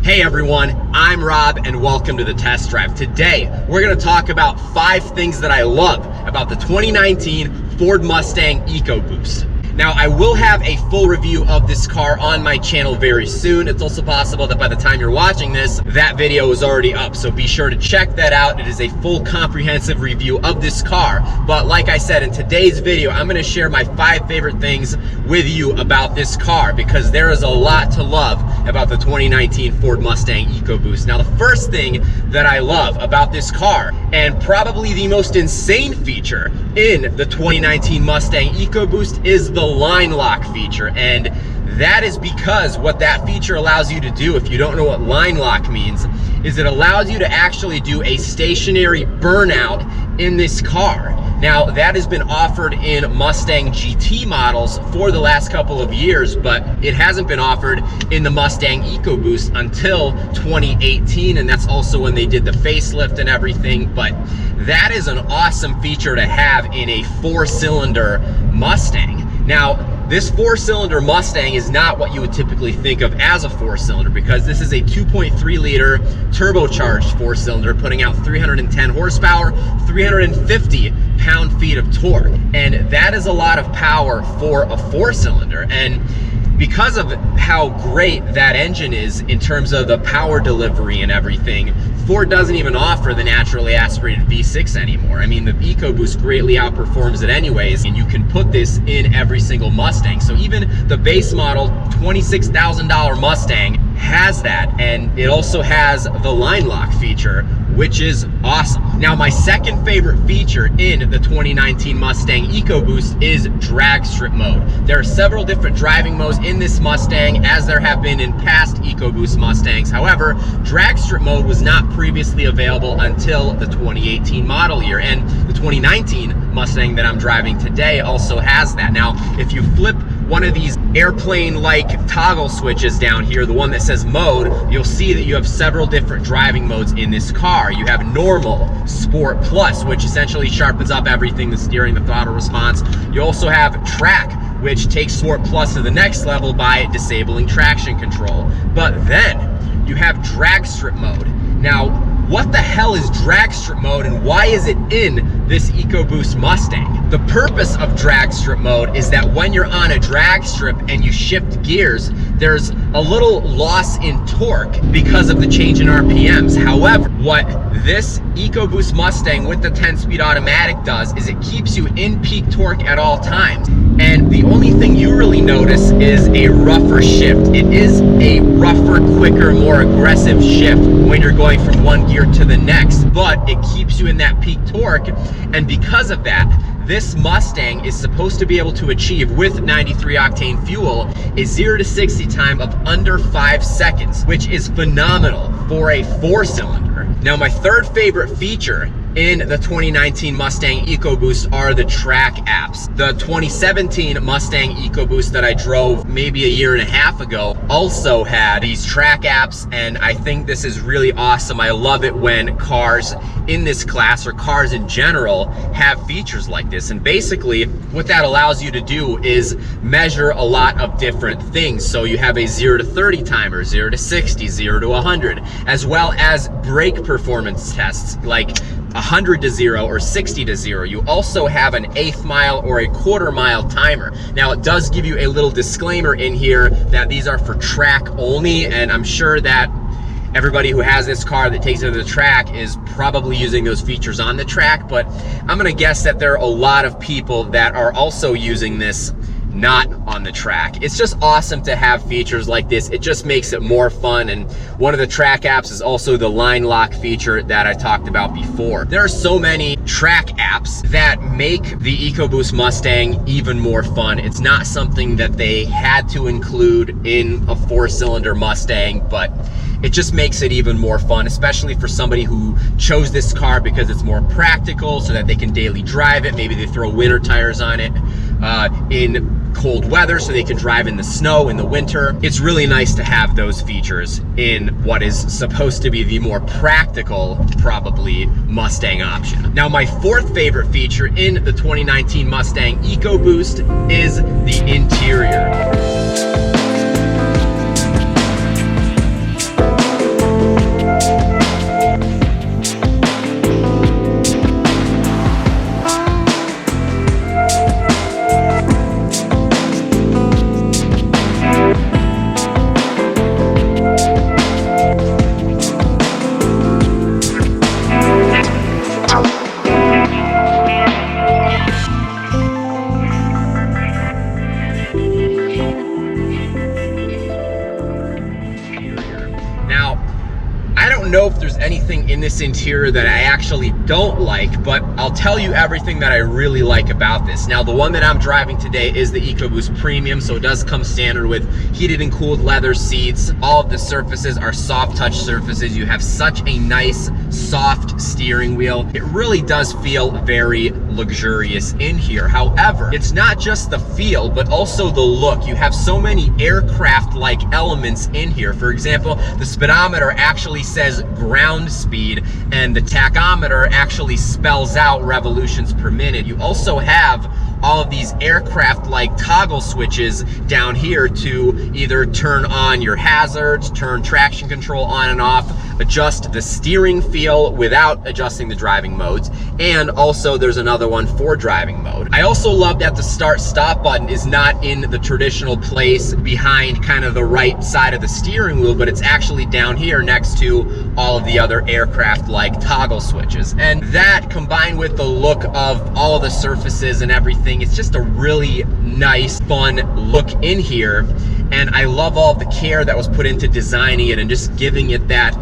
Hey everyone, I'm Rob and welcome to the test drive. Today, we're gonna talk about 5 things that I love about the 2019 Ford Mustang EcoBoost. Now, I will have a full review of this car on my channel very soon. It's also possible that by the time you're watching this, that video is already up. So be sure to check that out. It is a full comprehensive review of this car. But like I said, in today's video, I'm gonna share my 5 favorite things with you about this car because there is a lot to love about the 2019 Ford Mustang EcoBoost. Now, the first thing that I love about this car, and probably the most insane feature in the 2019 Mustang EcoBoost, is the line lock feature. And that is because what that feature allows you to do, if you don't know what line lock means, is it allows you to actually do a stationary burnout in this car. Now, that has been offered in Mustang GT models for the last couple of years, but it hasn't been offered in the Mustang EcoBoost until 2018, and that's also when they did the facelift and everything. But that is an awesome feature to have in a 4-cylinder Mustang. Now, this 4-cylinder Mustang is not what you would typically think of as a 4-cylinder because this is a 2.3 liter turbocharged 4-cylinder putting out 310 horsepower, 350 pound-feet of torque. And that is a lot of power for a 4-cylinder. And because of how great that engine is in terms of the power delivery and everything, Ford doesn't even offer the naturally aspirated V6 anymore. I mean, the EcoBoost greatly outperforms it anyways, and you can put this in every single Mustang. So even the base model $26,000 Mustang has that, and it also has the line lock feature, which is awesome. Now, my second favorite feature in the 2019 Mustang EcoBoost is Dragstrip mode. There are several different driving modes in this Mustang, as there have been in past EcoBoost Mustangs. However, Dragstrip mode was not previously available until the 2018 model year, and the 2019 Mustang that I'm driving today also has that. Now, if you flip one of these airplane-like toggle switches down here, the one that says mode, you'll see that you have several different driving modes in this car. You have normal, sport, plus, which essentially sharpens up everything, the steering, the throttle response. You also have track, which takes sport plus to the next level by disabling traction control. But then you have drag strip mode. Now, what the hell is drag strip mode and why is it in this EcoBoost Mustang? The purpose of drag strip mode is that when you're on a drag strip and you shift gears, there's a little loss in torque because of the change in RPMs. However, what this EcoBoost Mustang with the 10-speed automatic does is it keeps you in peak torque at all times. And the only thing you really notice is a rougher shift. It is a rougher, quicker, more aggressive shift when you're going from one gear to the next, but it keeps you in that peak torque. And because of that, this Mustang is supposed to be able to achieve, with 93 octane fuel, a 0 to 60 time of under 5 seconds, which is phenomenal for a 4-cylinder. Now, my third favorite feature in the 2019 Mustang EcoBoost are the track apps. The 2017 Mustang EcoBoost that I drove maybe a year and a half ago also had these track apps, and I think this is really awesome. I love it when cars in this class, or cars in general, have features like this. And basically what that allows you to do is measure a lot of different things. So you have a 0 to 30 timer, 0 to 60, 0 to 100, as well as brake performance tests like 100 to 0 or 60 to 0. You also have an 1/8 mile or a 1/4 mile timer. Now, it does give you a little disclaimer in here that these are for track only, and I'm sure that everybody who has this car that takes it to the track is probably using those features on the track, but I'm gonna guess that there are a lot of people that are also using this not on the track. It's just awesome to have features like this. It just makes it more fun. And one of the track apps is also the line lock feature that I talked about before. There are so many track apps that make the EcoBoost Mustang even more fun. It's not something that they had to include in a 4-cylinder Mustang, but it just makes it even more fun, especially for somebody who chose this car because it's more practical so that they can daily drive it. Maybe they throw winter tires on it in cold weather so they can drive in the snow in the winter. It's really nice to have those features in what is supposed to be the more practical, probably, Mustang option. Now, my fourth favorite feature in the 2019 Mustang EcoBoost is the interior. Know if there's anything in this interior that I actually don't like, but I'll tell you everything that I really like about this. Now, the one that I'm driving today is the EcoBoost Premium, so it does come standard with heated and cooled leather seats. All of the surfaces are soft touch surfaces. You have such a nice soft steering wheel. It really does feel very luxurious in here. However, it's not just the feel, but also the look. You have so many aircraft-like elements in here. For example, the speedometer actually says ground speed, and the tachometer actually spells out revolutions per minute. You also have all of these aircraft-like toggle switches down here to either turn on your hazards, turn traction control on and off, adjust the steering feel without adjusting the driving modes, and also there's another one for driving mode. I also love that the start-stop button is not in the traditional place behind kind of the right side of the steering wheel, but it's actually down here next to all of the other aircraft-like toggle switches. And that, combined with the look of all of the surfaces and everything, it's just a really nice, fun look in here. And I love all the care that was put into designing it and just giving it that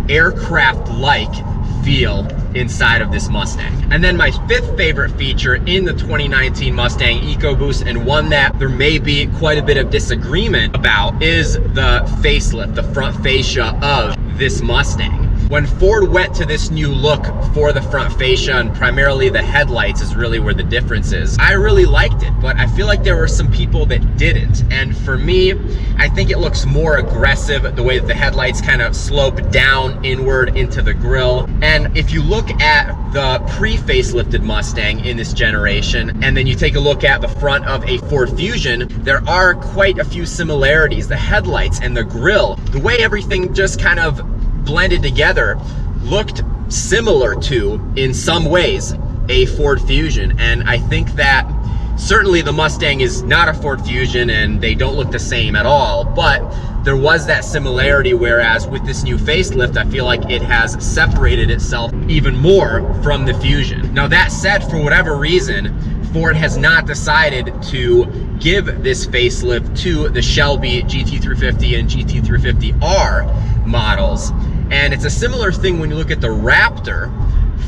aircraft-like feel inside of this Mustang. And then my fifth favorite feature in the 2019 Mustang EcoBoost, and one that there may be quite a bit of disagreement about, is the facelift, the front fascia of this Mustang. When Ford went to this new look for the front fascia, and primarily the headlights is really where the difference is, I really liked it, but I feel like there were some people that didn't. And for me, I think it looks more aggressive, the way that the headlights kind of slope down inward into the grille. And if you look at the pre-facelifted Mustang in this generation, and then you take a look at the front of a Ford Fusion, there are quite a few similarities. The headlights and the grille, the way everything just kind of blended together, looked similar to, in some ways, a Ford Fusion. And I think that certainly the Mustang is not a Ford Fusion and they don't look the same at all, but there was that similarity, whereas with this new facelift, I feel like it has separated itself even more from the Fusion. Now, that said, for whatever reason, Ford has not decided to give this facelift to the Shelby GT350 and GT350R models. And it's a similar thing when you look at the Raptor.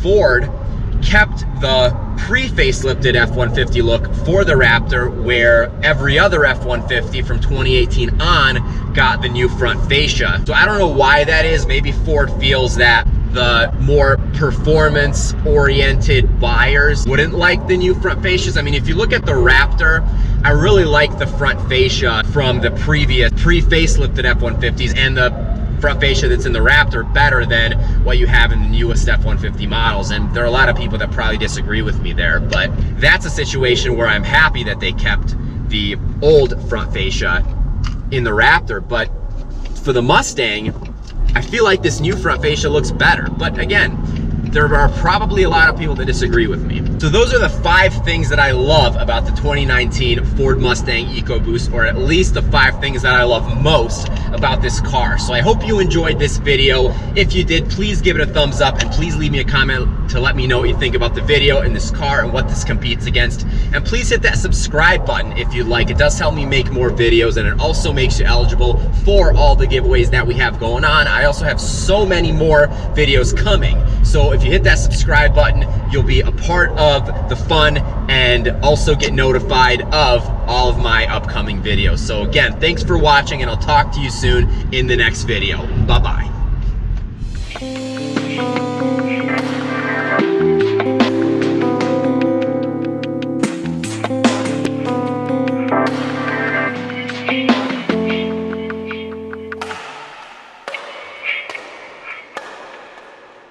Ford kept the pre-facelifted F-150 look for the Raptor, where every other F-150 from 2018 on got the new front fascia. So I don't know why that is. Maybe Ford feels that the more performance-oriented buyers wouldn't like the new front fascias. I mean, if you look at the Raptor, I really like the front fascia from the previous pre-facelifted F-150s, and the front fascia that's in the Raptor better than what you have in the newest F-150 models. And there are a lot of people that probably disagree with me there, but that's a situation where I'm happy that they kept the old front fascia in the Raptor. But for the Mustang, I feel like this new front fascia looks better. But again, there are probably a lot of people that disagree with me. So those are the 5 things that I love about the 2019 Ford Mustang EcoBoost, or at least the 5 things that I love most about this car. So I hope you enjoyed this video. If you did, please give it a thumbs up and please leave me a comment to let me know what you think about the video and this car and what this competes against. And please hit that subscribe button if you'd like. It does help me make more videos, and it also makes you eligible for all the giveaways that we have going on. I also have so many more videos coming. So if you hit that subscribe button, you'll be a part of the fun and also get notified of all of my upcoming videos. So again, thanks for watching, and I'll talk to you soon in the next video. Bye-bye.